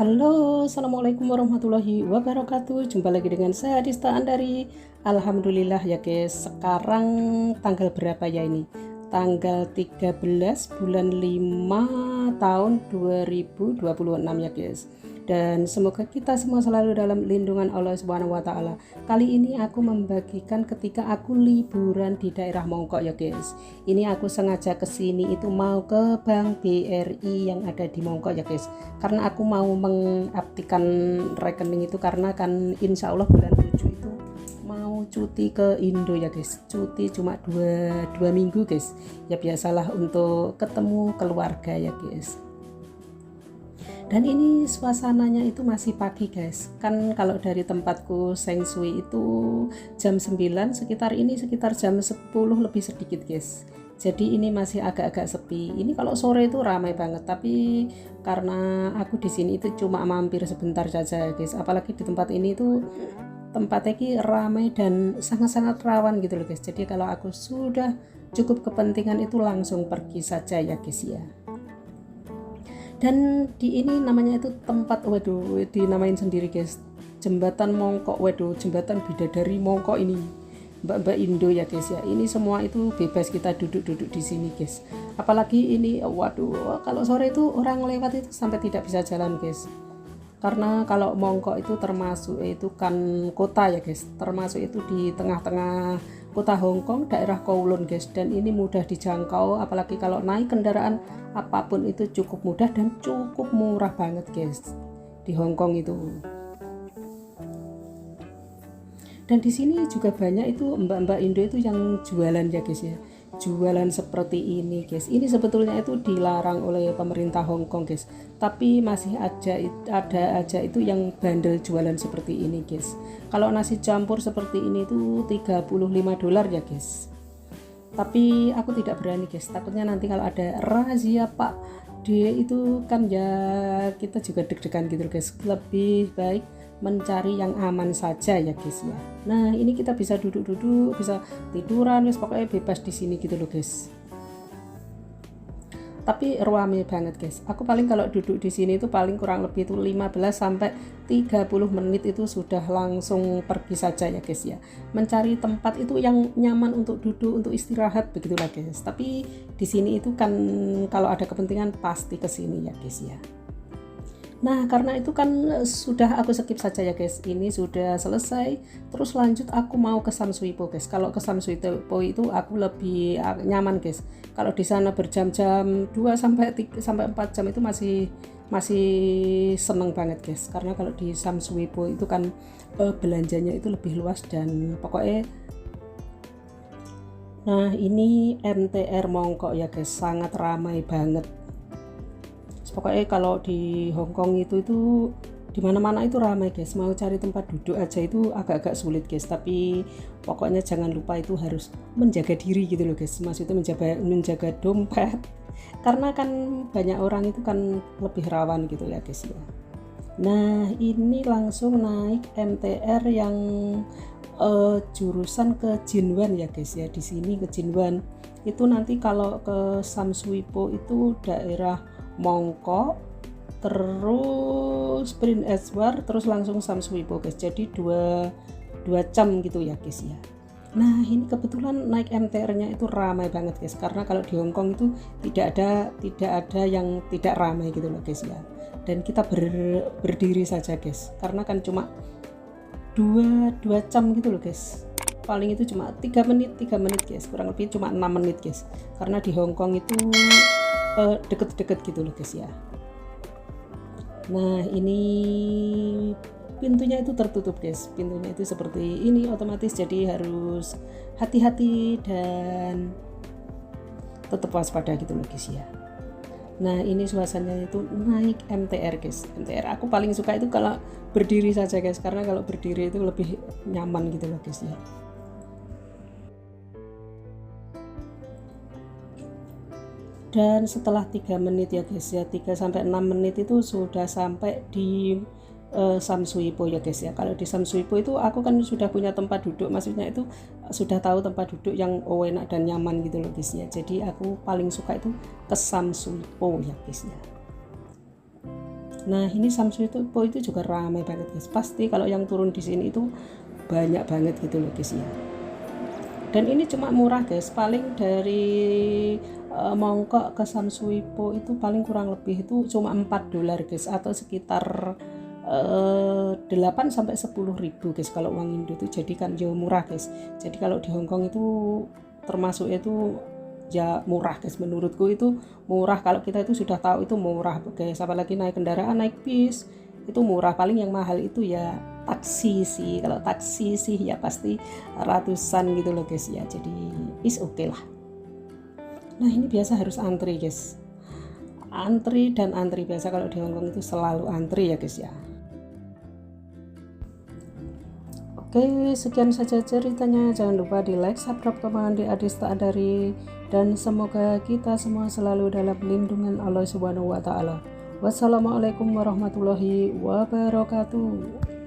Halo, Assalamualaikum warahmatullahi wabarakatuh. Jumpa lagi dengan saya Dista Andari. Alhamdulillah ya guys. Sekarang tanggal berapa ya ini? Tanggal 13 bulan 5 tahun 2026 ya guys. Dan semoga kita semua selalu dalam lindungan Allah Subhanahu wa taala. Kali ini aku membagikan ketika aku liburan di daerah Mongkok ya guys. Ini aku sengaja kesini itu mau ke Bank BRI yang ada di Mongkok ya guys. Karena aku mau mengaktifkan rekening itu karena kan insya Allah bulan 7 itu mau cuti ke Indo ya guys. Cuti cuma dua minggu guys. Ya biasalah untuk ketemu keluarga ya guys. Dan ini suasananya itu masih pagi guys. Kan kalau dari tempatku Seng Sui itu jam 9, sekitar jam 10 lebih sedikit guys. Jadi ini masih agak-agak sepi. Ini kalau sore itu ramai banget, tapi karena aku di sini itu cuma mampir sebentar saja guys. Apalagi di tempat ini itu tempatnya ini ramai dan sangat-sangat rawan gitu loh guys. Jadi kalau aku sudah cukup kepentingan itu langsung pergi saja ya guys ya. Dan di ini namanya itu tempat, waduh, dinamain sendiri guys, jembatan Mongkok. Waduh, jembatan bidadari Mongkok ini, mbak-mbak Indo ya guys ya. Ini semua itu bebas kita duduk-duduk di sini guys. Apalagi ini, waduh, kalau sore itu orang lewat itu sampai tidak bisa jalan guys. Karena kalau Mongkok itu termasuk itu kan kota ya guys, termasuk itu di tengah-tengah kota Hong Kong, daerah Kowloon guys, dan ini mudah dijangkau. Apalagi kalau naik kendaraan apapun itu cukup mudah dan cukup murah banget guys di Hong Kong itu. Dan di sini juga banyak itu mbak-mbak Indo itu yang jualan ya guys ya, jualan seperti ini guys. Ini sebetulnya itu dilarang oleh pemerintah Hong Kong guys, tapi masih ada aja itu yang bandel jualan seperti ini guys. Kalau nasi campur seperti ini tuh $35 ya guys. Tapi aku tidak berani guys, takutnya nanti kalau ada razia Pak dia itu kan ya kita juga deg-degan gitu guys. Lebih baik mencari yang aman saja ya guys ya. Nah ini kita bisa duduk-duduk, bisa tiduran, wis pokoknya bebas di sini gitu loh guys. Tapi rame banget guys. Aku paling kalau duduk di sini itu paling kurang lebih itu 15 sampai 30 menit itu sudah langsung pergi saja ya guys ya. Mencari tempat itu yang nyaman untuk duduk, untuk istirahat begitulah guys. Tapi di sini itu kan kalau ada kepentingan pasti ke sini ya guys ya. Nah karena itu kan sudah aku skip saja ya guys. Ini sudah selesai. Terus lanjut aku mau ke Sam Sui Po guys. Kalau ke Sam Sui Po itu aku lebih nyaman guys. Kalau di sana berjam-jam 2 sampai 4 jam itu masih seneng banget guys. Karena kalau di Sam Sui Po itu kan belanjanya itu lebih luas dan pokoknya. Nah ini MTR Mongkok ya guys, sangat ramai banget. Pokoknya kalau di Hong Kong itu di mana-mana itu ramai guys. Mau cari tempat duduk aja itu agak-agak sulit guys. Tapi pokoknya jangan lupa itu harus menjaga diri gitu loh guys. Maksudnya menjaga dompet. Karena kan banyak orang itu kan lebih rawan gitu ya guys ya. Nah ini langsung naik MTR yang jurusan ke Jinwan ya guys ya. Di sini ke Jinwan. Itu nanti kalau ke Sam Sui Po itu daerah Mongkok, terus Prince Edward, terus langsung Sam Sui Po guys. Jadi dua jam gitu ya guys ya. Nah ini kebetulan naik MTR-nya itu ramai banget guys. Karena kalau di Hong Kong itu tidak ada yang tidak ramai gitu loh guys ya. Dan kita berdiri saja guys. Karena kan cuma dua jam gitu loh guys. Paling itu cuma 3 menit guys. Kurang lebih cuma 6 menit guys. Karena di Hong Kong itu deket-deket gitu loh guys ya. Nah ini pintunya itu tertutup guys. Pintunya itu seperti ini otomatis, jadi harus hati-hati dan tetap waspada gitu loh guys ya. Nah ini suasananya itu naik MTR guys. MTR aku paling suka itu kalau berdiri saja guys, karena kalau berdiri itu lebih nyaman gitu loh guys ya. Dan setelah 3 menit ya guys ya, 3 sampai 6 menit itu sudah sampai di Sam Sui Po ya guys ya. Kalau di Sam Sui Po itu aku kan sudah punya tempat duduk, maksudnya itu sudah tahu tempat duduk yang enak dan nyaman gitu loh guys ya. Jadi aku paling suka itu ke Sam Sui Po ya guys ya. Nah ini Samsuipo itu juga ramai banget guys, pasti kalau yang turun di sini itu banyak banget gitu loh guys ya. Dan ini cuma murah guys, paling dari Mongkok ke Samsuipo itu paling kurang lebih itu cuma $4 guys, atau sekitar 8 sampai 10 ribu guys kalau uang Indo itu. Jadi kan jauh murah guys. Jadi kalau di Hongkong itu termasuk itu ya murah guys, menurutku itu murah. Kalau kita itu sudah tahu itu murah guys, apalagi naik kendaraan, naik bis itu murah. Paling yang mahal itu ya taksi sih. Kalau taksi sih ya pasti ratusan gitu loh guys ya, jadi is oke lah. Nah ini biasa harus antri guys, antri dan antri. Biasa kalau di Hongkong itu selalu antri ya guys ya. Oke, sekian saja ceritanya. Jangan lupa di like, subscribe, komen di Adista Andari, dan semoga kita semua selalu dalam lindungan Allah Subhanahu wa taala. Wassalamualaikum warahmatullahi wabarakatuh.